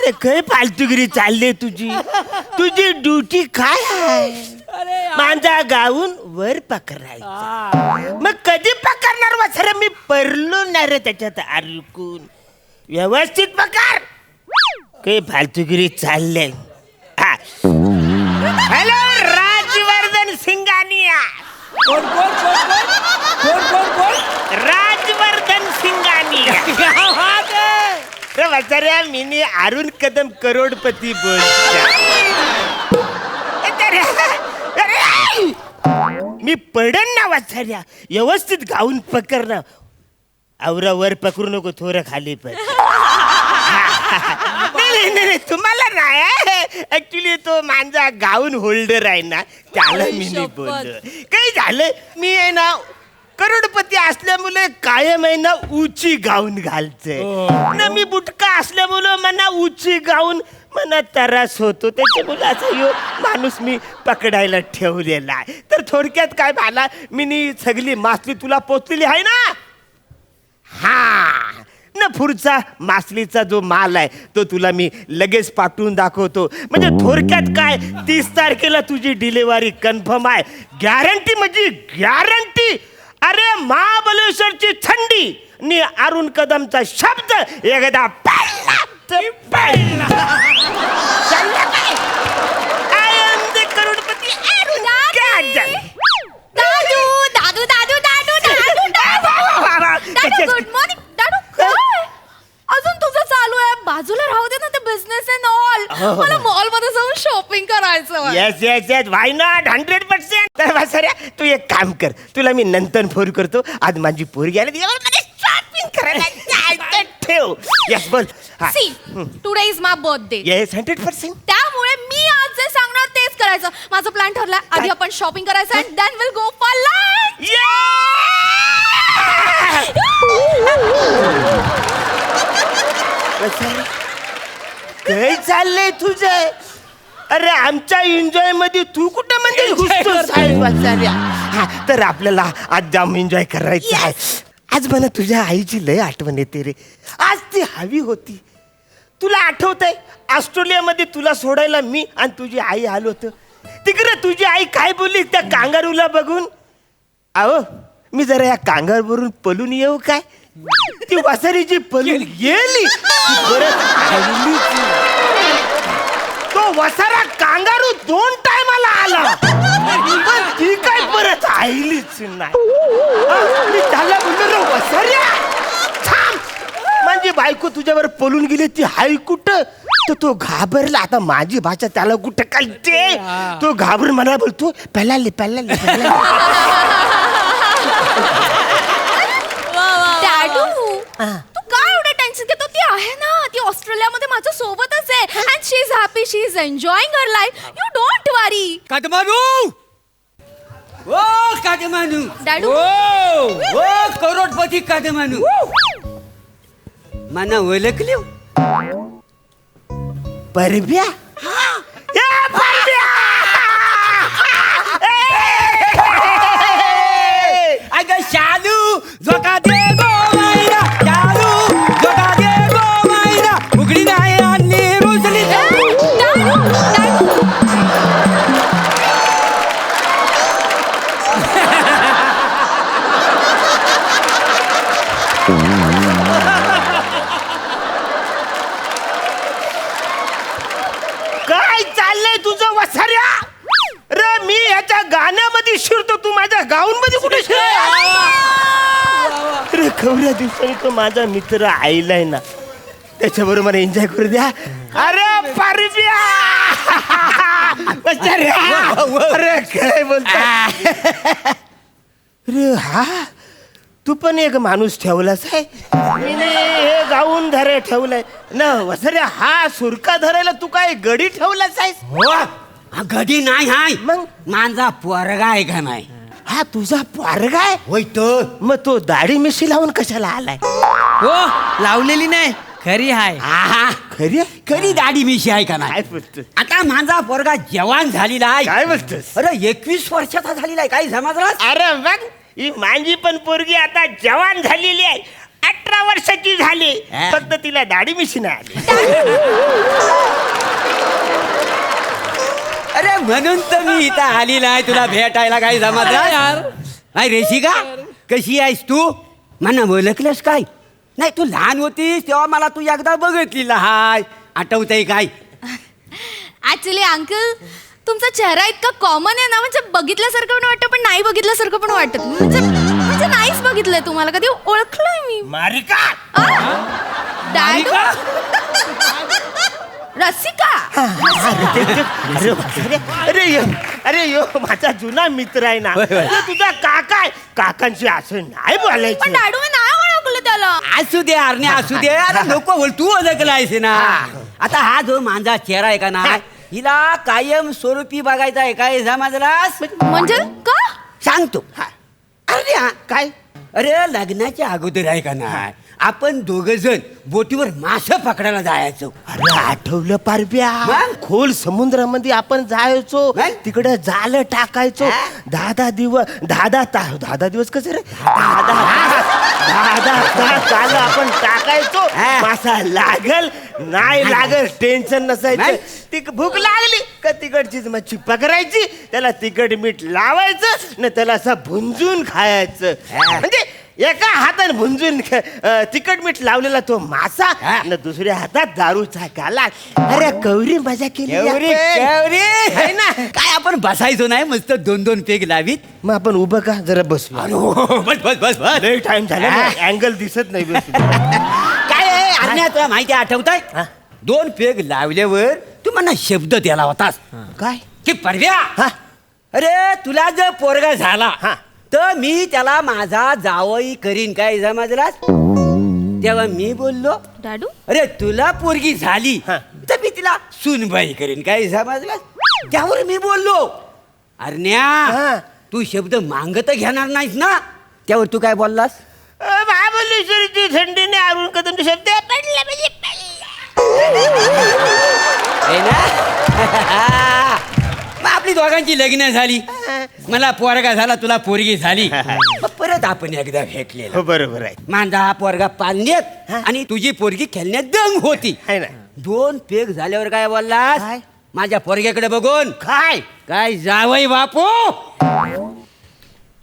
अरे काय फालतूगिरी चालली तुझी तुझी ड्युटी काय आहे माझा गाऊन वर पकडायचा मग कधी पकडणार वासर मी परलो नाही रे त्याच्यात अडकून व्यवस्थित पकड काही फालतूगिरी चालले हॅलो राजवर्धन सिंगानिया कोण कोण कोण कोण कोण कोण कोण राजवर्धन सिंगानिया रे वाचाऱ्या मी अरुण कदम करोडपती बोलतो मी पडन ना वाचाऱ्या व्यवस्थित गाऊन पकड ना आवरा वर पकडू नको थोडं खाली पण नाही तुम्हाला नाही ऍक्च्युली तो माझा गाऊन होल्डर आहे ना त्याला मी नाही बोललो काही झालं मी आहे ना करोडपती असल्यामुळे कायम आहे ना उची गाऊन घालते ना मी बुटका असल्यामुळे मला उची गाऊन मला त्रास होतो त्याच्यामुळे असा यो माणूस मी पकडायला ठेवलेला आहे तर थोडक्यात काय झाला मी सगळी मासली तुला पोचलेली आहे ना हा न पुढचा मासलीचा जो माल आहे तो तुला मी लगेच पाठवून दाखवतो म्हणजे थोडक्यात काय 30 तारखेला तुझी डिलिव्हरी कन्फर्म आहे गॅरंटी म्हणजे गॅरंटी अरे महाबलेश्वरची थंडी नि अरुण कदमचा शब्द एकदा पडला तर पडला I am the crorepati Arun Kadam दादू गुड मॉर्निंग दादू काय अजून तुझं चालू आहे बाजूला राहू दे ना ते बिझनेस अँड ऑल मला मॉल मध्ये जाऊन शॉपिंग करायचं yes yes yes why not 100%. तर वासऱ्या तू एक काम कर तुला मी नंतर फोन करतो आज माझी पोरगी आली मला शॉपिंग करायला जायचं ठेव येस बोल see today is my birthday yes 100%. त्यामुळे मी आज जे सांगणार तेच करायचं माझं प्लॅन ठरलाय आधी आपण शॉपिंग करायचं and then will go for lunch काय चाललंय तुझं अरे आमच्या एन्जॉय मध्ये तू कुठं म्हणजे घुसतो तर आपल्याला आज जाम एन्जॉय करायचं आहे आज मला तुझ्या आईची लय आठवण येते रे आज ती हवी होती तुला आठवतंय ऑस्ट्रेलियामध्ये तुला सोडायला मी आणि तुझी आई आलो होतो तिकडे तुझी आई काय बोलली त्या कांगारूला बघून अहो मी जरा या कांगारूवरून पळून येऊ काय ती वासरीची पळून गेली तो वसारा कांगारू 2 टायमाला आला पण ती काय परत आईलीच नाही मी त्याला बोललो वसाऱ्या थांब म्हणजे बायको तुझ्यावर पळून गेली ती हाय कुठं तर तो घाबरला आता माझी भाषा त्याला कुठं कळते तो घाबरून मला बोलतो पहिला तू काय एवढं टेन्शन घेतो ती आहे ना ती ऑस्ट्रेलियामध्ये माझ्या सोबतच आहे and she is happy she is enjoying her life you don't worry काटमानू ओ काटमानू डॅडू ओ करोडपती काटमानू मना ओळखली परब्या अगं शालू जोका दे गो मायना शालू जोका दे गो मायना उघडी नाही आणली रुजली काय चाललंय तुझं वसाऱ्या रे मी ह्याच्या गाण्यामध्ये शिरतो तू माझ्या गाऊन मध्ये कुठे रे खवऱ्या दिवसांनी तो माझा मित्र आईलाय ना त्याच्याबरोबर मला एन्जॉय करू द्या अरे परब्या अरे काय बोलतो रे हा तू पण एक माणूस ठेवलास आहे मी हे गाऊन धरे ठेवलंय ना वसऱ्या हा सुरका धरायला तू काय गडी ठेवलास आहेस हो गडी नाही हाय मग माझा पोरगा आहे का नाही हा तुझा पोरगा आहे होय तो मग तो दाढी मिशी लावून कशाला आलाय हो लावलेली नाही खरी हाय आहा खरी खरी दाढी मिशी आहे का नाही काय बोलतोस आता माझा पोरगा जवान झालेला आहे काय बोलतोस अरे 21 वर्षाचा झालेला आहे काही समजला अरे बघ ही माझी पण पोरगी आता जवान झालेली आहे 18 वर्षाची झाली हा. फक्त तिला दाढी मिशी नाही आली. अरे म्हणून तर मी इथं आली नाही तुला भेटायला काय जमत यार. नाही रेशिका कशी आहेस तू मला ओळखलंस काय नाही तू लहान होतीस तेव्हा मला तू एकदा बघितलेला हाय आठवतंय काय ऍक्च्युली अंकल तुमचा चेहरा इतका कॉमन आहे ना म्हणजे बघितल्यासारखं पण वाटतं पण नाही बघितल्यासारखं पण वाटत म्हणजे नाहीच बघितलंय तुम्हाला कधी ओळखलंय मी मारिका डॅडू रसिका अरे यो माझा जुना मित्र आहे ना होय, होय. तो तुझा काका आहे काकांशी असं नाही पण बोलायचं. डॅडू मी नाही ओळखलं त्याला असू दे अरण्या असू दे अरे नको बोल तू ओळखलायस ना आता हा जो माझा चेहरा आहे का ना हिला कायम स्वरूपी बघायचा आहे काय समजलास म्हणजे का सांगतो अरे हा काय अरे लग्नाच्या अगोदर आहे का ना आपण दोघ जण बोटीवर मासे पकडायला जायचो अरे आठवलं पारब्या मग? खोल समुद्रामध्ये आपण जायचो मग? तिकडे जाल टाकायचो हा? 10 दिवस 10 दिवस कसं रे 10 तास जाल आपण टाकायचो हा. मासा लागल नाही लागल टेन्शन नसायचं मग? ती भूक लागली का तिकडचीच मच्छी पकडायची त्याला तिखट मीठ लावायचं न त्याला असं भुंजून खायचं हा. म्हणजे एका हाताने भुंजून तिखट मीठ लावलेला तो मासा हा. न दुसऱ्या हातात दारूचा गाला अरे कवरी मजा केली केवरी आपण. केवरी है ना? काय आपण बसायचो नाही मस्त 2-2 पेग लावीत मग आपण उभं का जरा बसलो अरे हो, बस बस बस बस लय टाइम झाला हा. अँगल दिसत नाही बसलो. काय आहे अरण्या तुला माहिती आठवताय हा. 2 पेग लावल्यावर तू मला शब्द दिला होतास काय की परव्या हा. अरे तुला जर पोरगा झाला हा. तर मी त्याला माझा जावई करीन काय समजलास तेव्हा मी बोललो डॅडू अरे तुला पोरगी झाली हा. तर मी तिला सुनबाई करीन काय समजलास त्यावर मी बोललो अरण्या हा. तू शब्द मागत घेणार नाहीस ना त्यावर तू काय बोललास महाबलेश्वरीची थंडीने अरुण कदमचे शब्द पडला म्हणजे है ना मग आपली दोघांची लग्न झाली मला पोरगा झाला तुला पोरगी झाली मग परत आपण एकदा भेटलेलो हो बरोबर आहे माझा हा पोरगा पाळण्यात आणि तुझी पोरगी खेळण्यात दंग होती है ना 2 पेग झाल्यावर काय बोललास काय? माझ्या पोरग्याकडे बघून काय काय जावई बापू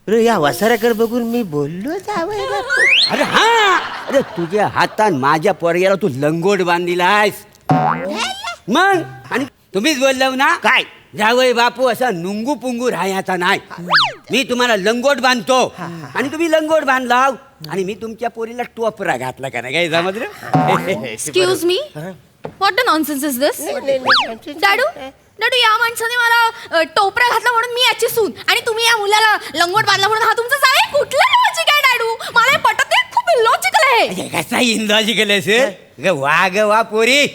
अरे या वसाऱ्याकडे बघून मी बोललो जावई बापू. अरे हा अरे तुझ्या हातात माझ्या पोरग्याला तू लंगोट बांधिलास मग आणि तुम्हीच बोललो ना काय जावई बापू असा नुंगू पुंगू राहायचा नाही मी तुम्हाला लंगोट बांधतो आणि तुम्ही लंगोट बांधला आणि मी तुमच्या पोरीला टोपरा घातला का नाही काय समजलं excuse me what a nonsense is this डॅडू डॅडू या माणसाने मला टोपरा घातला म्हणून मी याची सून आणि तुम्ही या मुलाला लंगोट बांधला म्हणून हा तुमचा जाय कुठला लॉजिक आहे डॅडू मला हे पटत नाही खूप इलॉजिकल आहे कसा इंदाजी केलं सर वा ग वा पोरी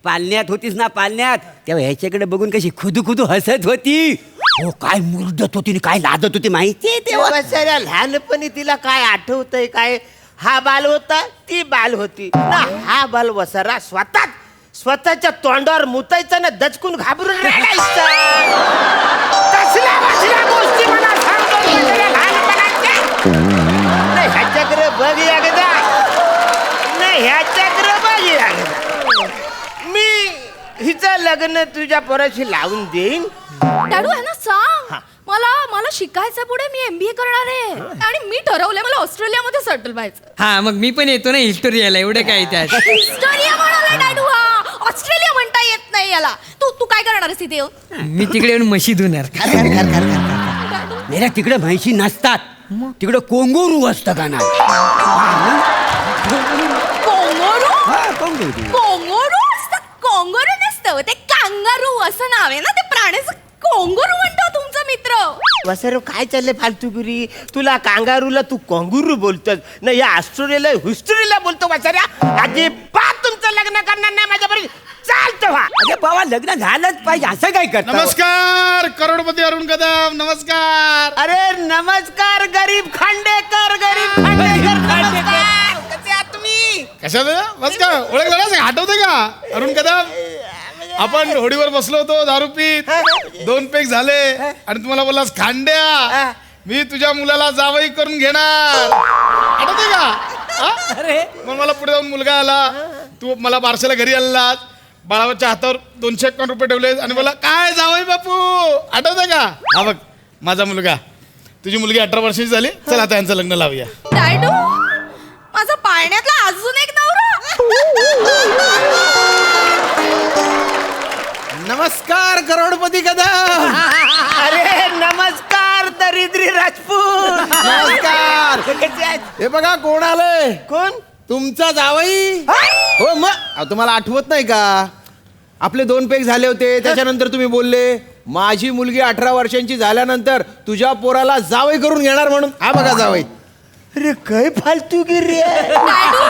पालण्यात होतीस ना पालण्यात तेव्हा ह्याच्याकडे बघून कशी खुदू खुदू हसत होती हो काय मुरदत होती आणि काय लादत होती माहितीये तेव्हा तेव्हा लहानपणी तिला काय आठवतंय काय हा बाल होता ती बाल होती ना हा बाल वसारा स्वतःच्या तोंडावर मुतायचा ना दचकून घाबरून रडायचा. कसल्या कसल्या गोष्टी मला सांगतो मी तुला लहानपणाच्या. नाही ह्याच्याकडे बघ एकदा नाही ह्याच्याकडे बघ एकदा मी हिचं लग्न तुझ्या पोराशी लावून देईन. डॅडू आहे ना सांग मला शिकायचं पुढे मी MBA करणार आहे आणि मी ठरवलंय मला ऑस्ट्रेलियामध्ये सेटल व्हायचं. हा मग मी पण येतो ना हिस्टोरी यायला एवढं काय त्यात हिस्टोरिया म्हणाला डॅडू हा ऑस्ट्रेलिया म्हणता येत नाही याला तू काय करणार आहेस तिथे येऊन मी तिकडे येऊन म्हशी धुणार मेल्या तिकडे म्हैशी नसतात तिकडे कोंगोरू असतं का नाही कोंगोरू कोंगोरू कोंगोरू असतं कोंगोरू नसतं ते कांगारू असं नाव आहे ना ते प्राण्याचं कोंगोरू म्हणतो तुमचा मित्र वसरो काय चाललंय फालतूगिरी तुला कांगारूला तू कोंगुरू बोलतोस ना या ऑस्ट्रेलियाला हिस्टोरीला बोलतो वसऱ्या अजिबात तुमचं लग्न करणार नाही माझ्यापर्यंत चालतं व्हा. अरे बाबा लग्न झालंच पाहिजे असं काय करता नमस्कार करोडपती अरुण कदम नमस्कार. अरे नमस्कार गरीब खांडेकर नमस्कार. कसे आहात तुम्ही कशाचं बस का ओळख झाला आठवते का अरुण कदम आपण होडीवर बसलो होतो दारू पीत 2 पेग झाले आणि तुम्हाला बोललास खांड्या मी तुझ्या मुलाला जावई करून घेणार आठवते का अरे मग मला पुढे जाऊन मुलगा आला, तू मला बारशाला घरी आणलास, बाळाच्या हातावर 251 रुपये ठेवले आणि मला काय जावई बापू आठवतंय का? हा बघ माझा मुलगा, तुझी मुलगी 18 वर्षाची झाली, चल आता यांचं लग्न लावूया. डॅडू माझा पाळण्यातला अजून एक नवरा. नमस्कार करोडपती कदम. अरे नमस्कार दरिद्री राजपूत. नमस्कार. कसे आहेत? हे बघा कोण आलंय, कोण? तुमचा जावई. हो मग तुम्हाला आठवत नाही का, आपले 2 पेग झाले होते, त्याच्यानंतर तुम्ही बोलले माझी मुलगी 18 वर्षांची झाल्यानंतर तुझ्या पोराला जावई करून घेणार म्हणून. हा बघा जावई. अरे काय फालतूगिरी आहे. डॅडू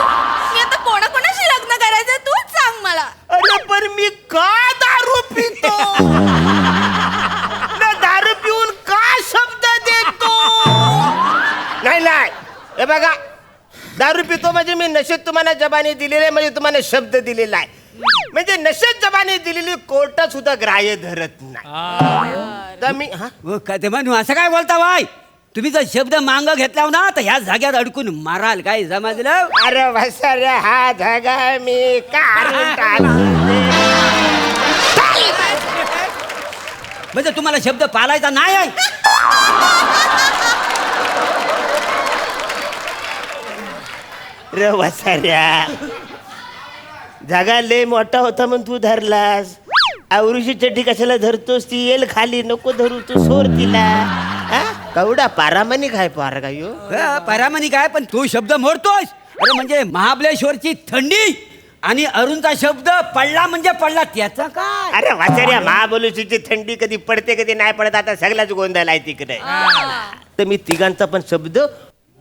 मी आता कोणाकोणाशी लग्न करायचं तूच सांग मला. अरे पण मी का दारू पितो ना, दारू पिऊन का शब्द देतो? नाही नाही, हे बघा, दारू पितो म्हणजे मी नशेत तुम्हाला जबानी दिलेली आहे, म्हणजे तुम्हाला शब्द दिलेला आहे. म्हणजे नशेत जबानी दिलेली कोर्ट सुद्धा ग्राह्य धरत नाही. तर मी ते म्हणू असं काय बोलता बाय? तुम्ही जर शब्द मांग घेतला ना तर ह्या जाग्यात अडकून माराल. काय समजलं? अरे वसर हा धागा मी काढून टाकते. म्हणजे तुम्हाला शब्द पाळायचा नाही आहे? रे वसाऱ्या, जागा लय मोठा होता म्हणून तू धरलास. आवृषी चड्डी कशाला धरतोस? ती येल खाली, नको धरू, तू सोर तिला. हा? कवडा पारामानिक आहे पार का यो? परामानिक आहे, पण तू शब्द मोडतोस. अरे म्हणजे महाबळेश्वरची थंडी आणि अरुणचा शब्द पडला म्हणजे पडला, त्याचा काय? अरे वाचाऱ्या, महाबलेश्वरची थंडी कधी पडते कधी नाही पडत, आता सगळाच गोंधळ आहे तिकडे. तर मी तिघांचा पण शब्द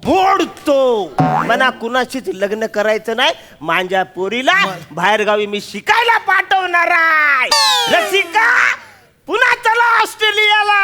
बोडतो. मला कुणाशीच लग्न करायचं नाही. माझ्या पोरीला बाहेर गावी मी शिकायला पाठवणार आहे. रसिका पुन्हा चला ऑस्ट्रेलियाला.